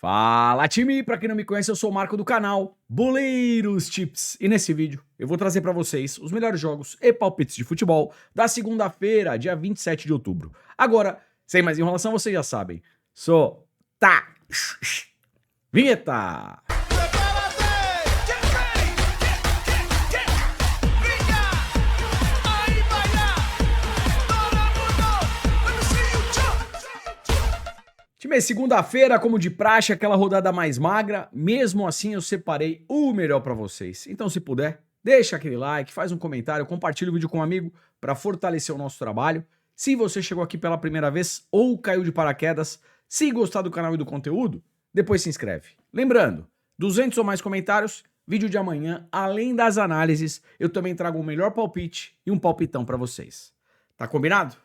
Fala, time! Pra quem não me conhece, eu sou o Marco do canal Boleiros Tips. E nesse vídeo eu vou trazer pra vocês os melhores jogos e palpites de futebol da segunda-feira, dia 27 de outubro. Agora, sem mais enrolação, vocês já sabem. Tá. Vinheta! Time, segunda-feira, como de praxe, aquela rodada mais magra, mesmo assim eu separei o melhor pra vocês. Então, se puder, deixa aquele like, faz um comentário, compartilha o vídeo com um amigo pra fortalecer o nosso trabalho. Se você chegou aqui pela primeira vez ou caiu de paraquedas, se gostar do canal e do conteúdo, depois se inscreve. Lembrando, 200 ou mais comentários, vídeo de amanhã, além das análises, eu também trago o melhor palpite e um palpitão pra vocês. Tá combinado?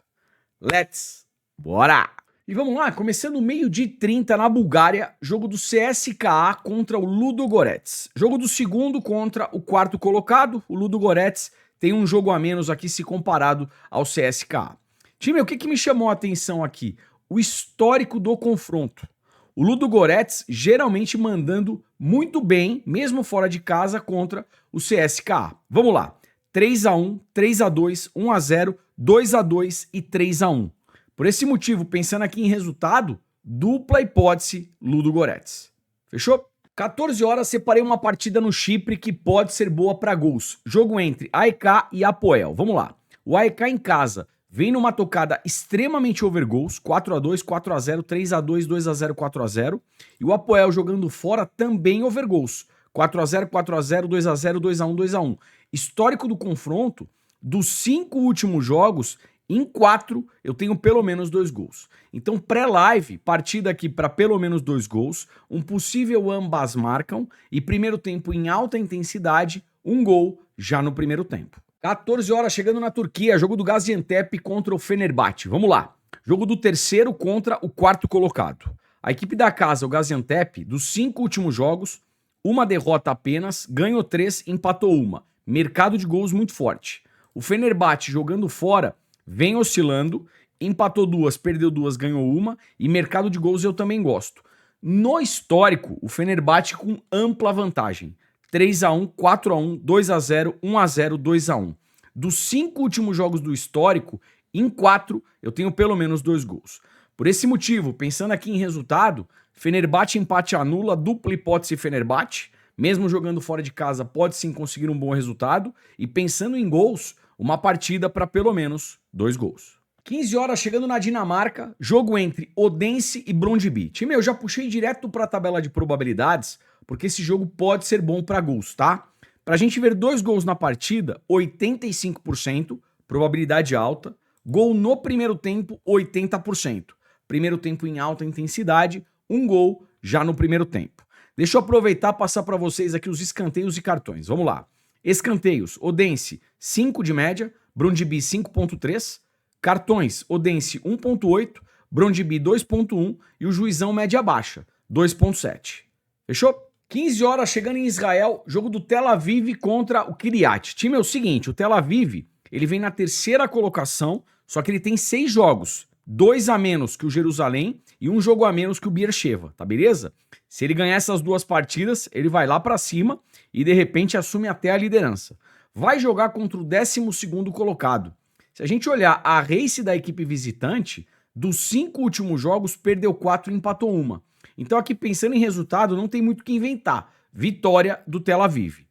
Bora! E vamos lá, começando meio-dia e 30 na Bulgária, jogo do CSKA contra o Ludogorets. Jogo do segundo contra o quarto colocado, o Ludogorets tem um jogo a menos aqui se comparado ao CSKA. Time, o que me chamou a atenção aqui? O histórico do confronto. O Ludogorets geralmente mandando muito bem, mesmo fora de casa, contra o CSKA. Vamos lá, 3-1, 3-2, 1-0, 2-2 e 3-1. Por esse motivo, pensando aqui em resultado, dupla hipótese Ludogorets. Fechou? 14 horas, separei uma partida no Chipre que pode ser boa para gols. Jogo entre AEK e Apoel. Vamos lá. O AEK em casa vem numa tocada extremamente over goals, 4-2, 4-0, 3-2, 2-0, 4-0. E o Apoel jogando fora também over goals, 4-0, 4-0, 2-0, 2-1, 2-1. Histórico do confronto, dos 5 últimos jogos, em 4 eu tenho pelo menos 2 gols. Então pré-live, partida aqui para pelo menos 2 gols, um possível ambas marcam e primeiro tempo em alta intensidade, 1 gol já no primeiro tempo. 14 horas chegando na Turquia, jogo do Gaziantep contra o Fenerbahçe. Vamos lá, jogo do terceiro contra o quarto colocado. A equipe da casa, o Gaziantep, dos 5 últimos jogos, uma derrota apenas, ganhou 3, empatou 1. Mercado de gols muito forte. O Fenerbahçe jogando fora vem oscilando, empatou 2, perdeu 2, ganhou 1 e mercado de gols eu também gosto. No histórico, o Fenerbahçe com ampla vantagem. 3-1, 4-1, 2-0, 1-0, 2-1. Dos 5 últimos jogos do histórico, em 4 eu tenho pelo menos 2 gols. Por esse motivo, pensando aqui em resultado, Fenerbahçe empate anula, dupla hipótese Fenerbahçe, mesmo jogando fora de casa pode sim conseguir um bom resultado, e pensando em gols, uma partida para pelo menos 2 gols. 15 horas chegando na Dinamarca, jogo entre Odense e Brøndby. Time, eu já puxei direto para a tabela de probabilidades, porque esse jogo pode ser bom para gols, tá? Pra gente ver 2 gols na partida, 85%, probabilidade alta. Gol no primeiro tempo, 80%. Primeiro tempo em alta intensidade, 1 gol já no primeiro tempo. Deixa eu aproveitar e passar para vocês aqui os escanteios e cartões. Vamos lá. Escanteios, Odense 5 de média, Brøndby 5.3, cartões, Odense 1.8, Brøndby 2.1 e o juizão média baixa, 2.7. Fechou? 15 horas chegando em Israel, jogo do Tel Aviv contra o Kiryat. Time, é o seguinte, o Tel Aviv, ele vem na terceira colocação, só que ele tem 6 jogos, 2 a menos que o Jerusalém e 1 jogo a menos que o Beersheva, tá beleza? Se ele ganhar essas 2 partidas, ele vai lá pra cima e de repente assume até a liderança. Vai jogar contra o 12º colocado. Se a gente olhar a race da equipe visitante, dos 5 últimos jogos, perdeu 4 e empatou 1. Então aqui pensando em resultado, não tem muito o que inventar. Vitória do Tel Aviv.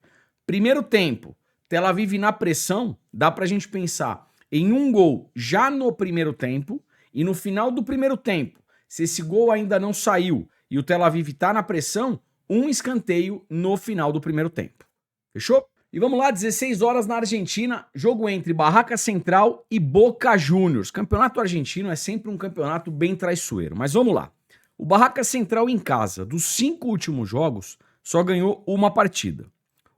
Primeiro tempo, Tel Aviv na pressão, dá pra gente pensar em 1 gol já no primeiro tempo e no final do primeiro tempo, se esse gol ainda não saiu e o Tel Aviv tá na pressão, 1 escanteio no final do primeiro tempo. Fechou? E vamos lá, 16 horas na Argentina, jogo entre Barraca Central e Boca Juniors. Campeonato argentino é sempre um campeonato bem traiçoeiro, mas vamos lá. O Barraca Central em casa, dos 5 últimos jogos, só ganhou 1 partida.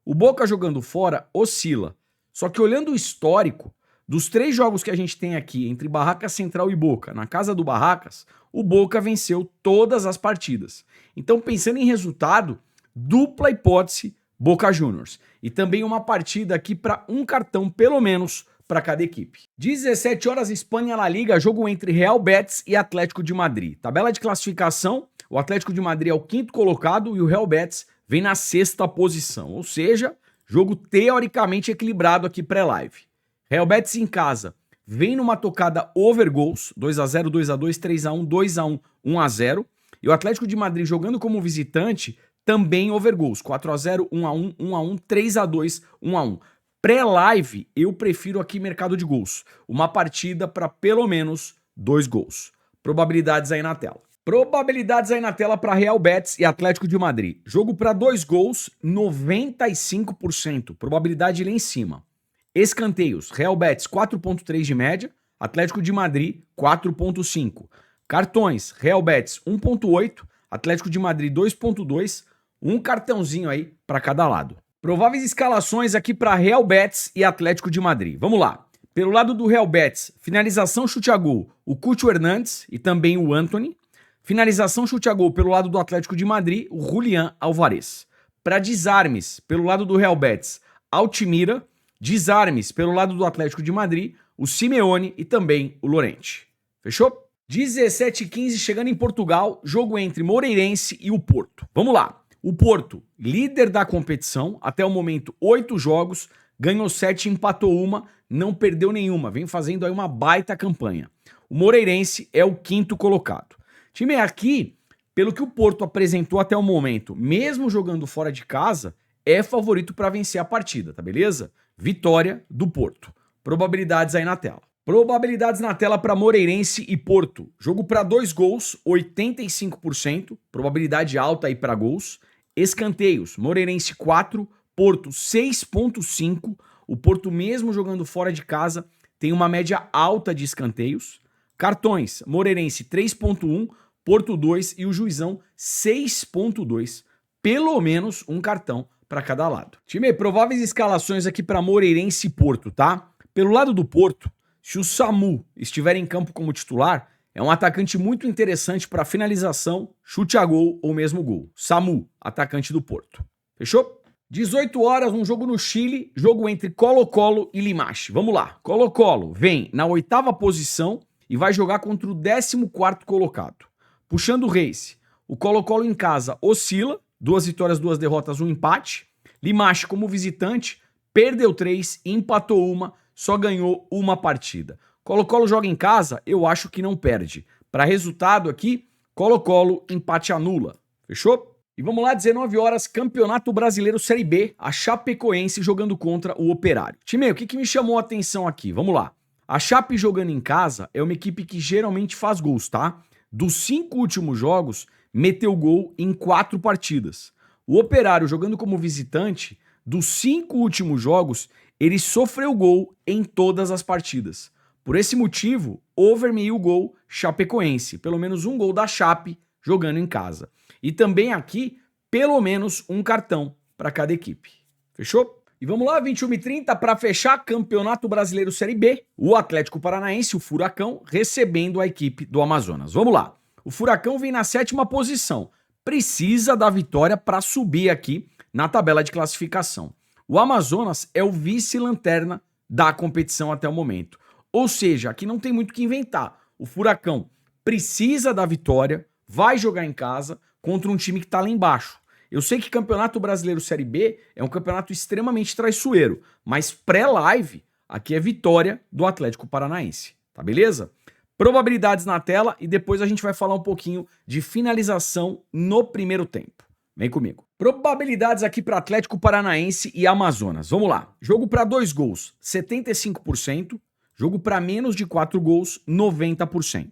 O Boca jogando fora oscila, só que olhando o histórico, dos 3 jogos que a gente tem aqui entre Barraca Central e Boca, na casa do Barracas, o Boca venceu todas as partidas. Então, pensando em resultado, dupla hipótese Boca Juniors. E também uma partida aqui para 1 cartão, pelo menos, para cada equipe. 17 horas, Espanha La Liga, jogo entre Real Betis e Atlético de Madrid. Tabela de classificação, O Atlético de Madrid é o quinto colocado e o Real Betis vem na sexta posição. Ou seja, jogo teoricamente equilibrado aqui pré-live. Real Betis em casa vem numa tocada over goals, 2-0, 2-2, 3-1, 2-1, 1-0. E o Atlético de Madrid jogando como visitante também over goals, 4-0, 1-1, 1-1, 3-2, 1-1. Pré-live, eu prefiro aqui mercado de gols. Uma partida para pelo menos 2 gols. Probabilidades aí na tela. Probabilidades aí na tela para Real Betis e Atlético de Madrid. Jogo para 2 gols, 95%. Probabilidade lá em cima. Escanteios, Real Betis 4.3 de média, Atlético de Madrid 4.5. Cartões, Real Betis 1.8, Atlético de Madrid 2.2, um cartãozinho aí para cada lado. Prováveis escalações aqui para Real Betis e Atlético de Madrid. Vamos lá. Pelo lado do Real Betis, finalização chute a gol, o Cucho Hernandes e também o Antony. Finalização chute a gol pelo lado do Atlético de Madrid, o Julián Álvarez. Para desarmes, pelo lado do Real Betis, Altimira. Desarmes pelo lado do Atlético de Madrid, o Simeone e também o Llorente. Fechou? 17h15 chegando em Portugal, jogo entre Moreirense e o Porto. Vamos lá. O Porto, líder da competição, até o momento 8 jogos, ganhou 7, empatou uma, não perdeu nenhuma, vem fazendo aí uma baita campanha. O Moreirense é o quinto colocado. Time aqui, pelo que o Porto apresentou até o momento, mesmo jogando fora de casa, é favorito para vencer a partida, tá beleza? Vitória do Porto. Probabilidades aí na tela. Probabilidades na tela para Moreirense e Porto. Jogo para 2 gols, 85%. Probabilidade alta aí para gols. Escanteios, Moreirense 4, Porto 6.5. O Porto mesmo jogando fora de casa tem uma média alta de escanteios. Cartões, Moreirense 3.1, Porto 2 e o Juizão 6.2. Pelo menos um cartão para cada lado. Time, prováveis escalações aqui para Moreirense e Porto, tá? Pelo lado do Porto, se o Samu estiver em campo como titular, é um atacante muito interessante para finalização, chute a gol ou mesmo gol. Samu, atacante do Porto. Fechou? 18 horas, um jogo no Chile, jogo entre Colo-Colo e Limache. Vamos lá. Colo-Colo vem na 8ª posição e vai jogar contra o 14º colocado. Puxando o race, o Colo-Colo em casa oscila, 2 vitórias, 2 derrotas, 1 empate. Limache, como visitante, perdeu 3, empatou 1, só ganhou uma partida. Colo-Colo joga em casa, eu acho que não perde. Para resultado aqui, Colo-Colo empate anula. Fechou? E vamos lá, 19 horas, Campeonato Brasileiro Série B, a Chapecoense jogando contra o Operário. Time, o que me chamou a atenção aqui? Vamos lá. A Chape jogando em casa é uma equipe que geralmente faz gols, tá? Dos 5 últimos jogos, meteu gol em 4 partidas. O Operário, jogando como visitante, dos 5 últimos jogos, ele sofreu gol em todas as partidas. Por esse motivo, over meio gol Chapecoense. Pelo menos um gol da Chape jogando em casa. E também aqui, pelo menos um cartão para cada equipe. Fechou? E vamos lá, 21h30 para fechar Campeonato Brasileiro Série B. O Atlético Paranaense, o Furacão, recebendo a equipe do Amazonas. Vamos lá. O Furacão vem na 7ª posição. Precisa da vitória para subir aqui na tabela de classificação. O Amazonas é o vice-lanterna da competição até o momento. Ou seja, aqui não tem muito o que inventar. O Furacão precisa da vitória, vai jogar em casa contra um time que está lá embaixo. Eu sei que Campeonato Brasileiro Série B é um campeonato extremamente traiçoeiro, mas pré-live, aqui é vitória do Atlético Paranaense, tá beleza? Probabilidades na tela e depois a gente vai falar um pouquinho de finalização no primeiro tempo. Vem comigo. Probabilidades aqui para Atlético Paranaense e Amazonas. Vamos lá. Jogo para 2 gols, 75%. Jogo para menos de 4 gols, 90%.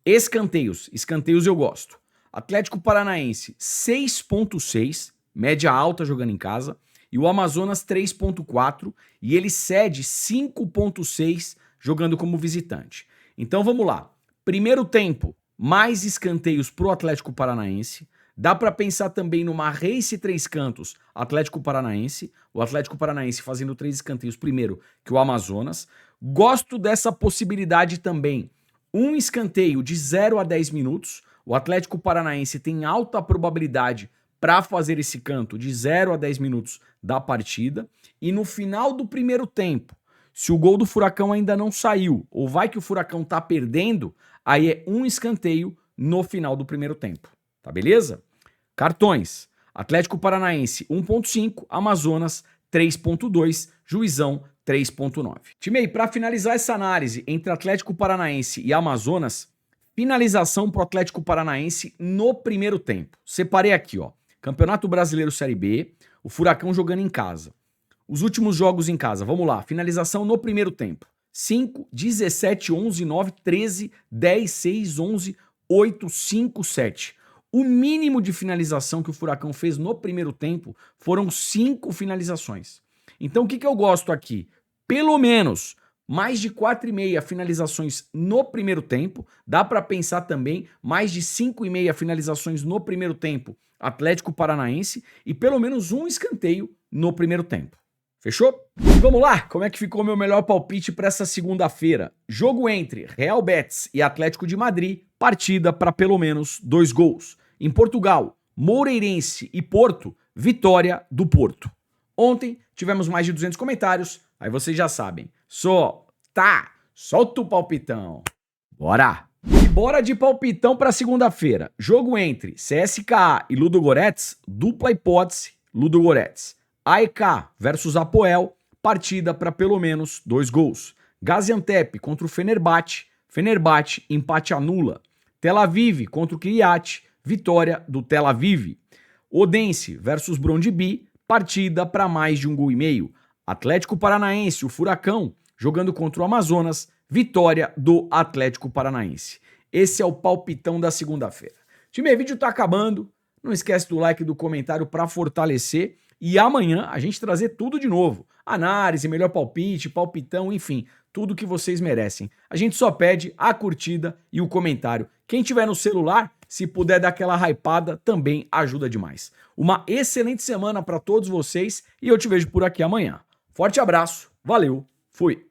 Escanteios. Escanteios eu gosto. Atlético Paranaense 6.6, média alta jogando em casa, e o Amazonas 3.4, e ele cede 5.6 jogando como visitante. Então vamos lá. Primeiro tempo, mais escanteios pro Atlético Paranaense. Dá para pensar também numa race 3 cantos Atlético Paranaense, o Atlético Paranaense fazendo 3 escanteios primeiro que o Amazonas. Gosto dessa possibilidade também. Um escanteio de 0 a 10 minutos. O Atlético Paranaense tem alta probabilidade para fazer esse canto de 0 a 10 minutos da partida. E no final do primeiro tempo, se o gol do Furacão ainda não saiu, ou vai que o Furacão tá perdendo, aí é um escanteio no final do primeiro tempo. tá beleza? Cartões, Atlético Paranaense 1.5, Amazonas 3.2, Juizão 3.9. Time aí, para finalizar essa análise entre Atlético Paranaense e Amazonas, finalização pro Atlético Paranaense no primeiro tempo. Separei aqui, ó, Campeonato Brasileiro Série B, o Furacão jogando em casa. Os últimos jogos em casa, vamos lá, finalização no primeiro tempo. 5, 17, 11, 9, 13, 10, 6, 11, 8, 5, 7. O mínimo de finalização que o Furacão fez no primeiro tempo foram 5 finalizações. Então o que eu gosto aqui? Pelo menos mais de 4,5 finalizações no primeiro tempo. Dá para pensar também mais de 5,5 finalizações no primeiro tempo Atlético Paranaense e pelo menos um escanteio no primeiro tempo. Fechou? Vamos lá, como é que ficou meu melhor palpite para essa segunda-feira? Jogo entre Real Betis e Atlético de Madrid, partida para pelo menos 2 gols. Em Portugal, Moreirense e Porto, vitória do Porto. Ontem tivemos mais de 200 comentários, aí vocês já sabem. Solta o palpitão. Bora! E bora de palpitão para segunda-feira. Jogo entre CSKA e Ludogorets, dupla hipótese, Ludogorets. AEK versus Apoel, partida para pelo menos 2 gols. Gaziantep contra o Fenerbahçe, Fenerbahçe empate anula. Tel Aviv contra o Kiryat, vitória do Tel Aviv. Odense versus Brondby, partida para mais de 1,5 gols. Atlético Paranaense, o Furacão, jogando contra o Amazonas, vitória do Atlético Paranaense. Esse é o palpitão da segunda-feira. Time, o vídeo tá acabando. Não esquece do like e do comentário para fortalecer. E amanhã a gente trazer tudo de novo. Análise, melhor palpite, palpitão, enfim, tudo que vocês merecem. A gente só pede a curtida e o comentário. Quem tiver no celular, se puder dar aquela hypada, também ajuda demais. Uma excelente semana para todos vocês e eu te vejo por aqui amanhã. Forte abraço, valeu, fui!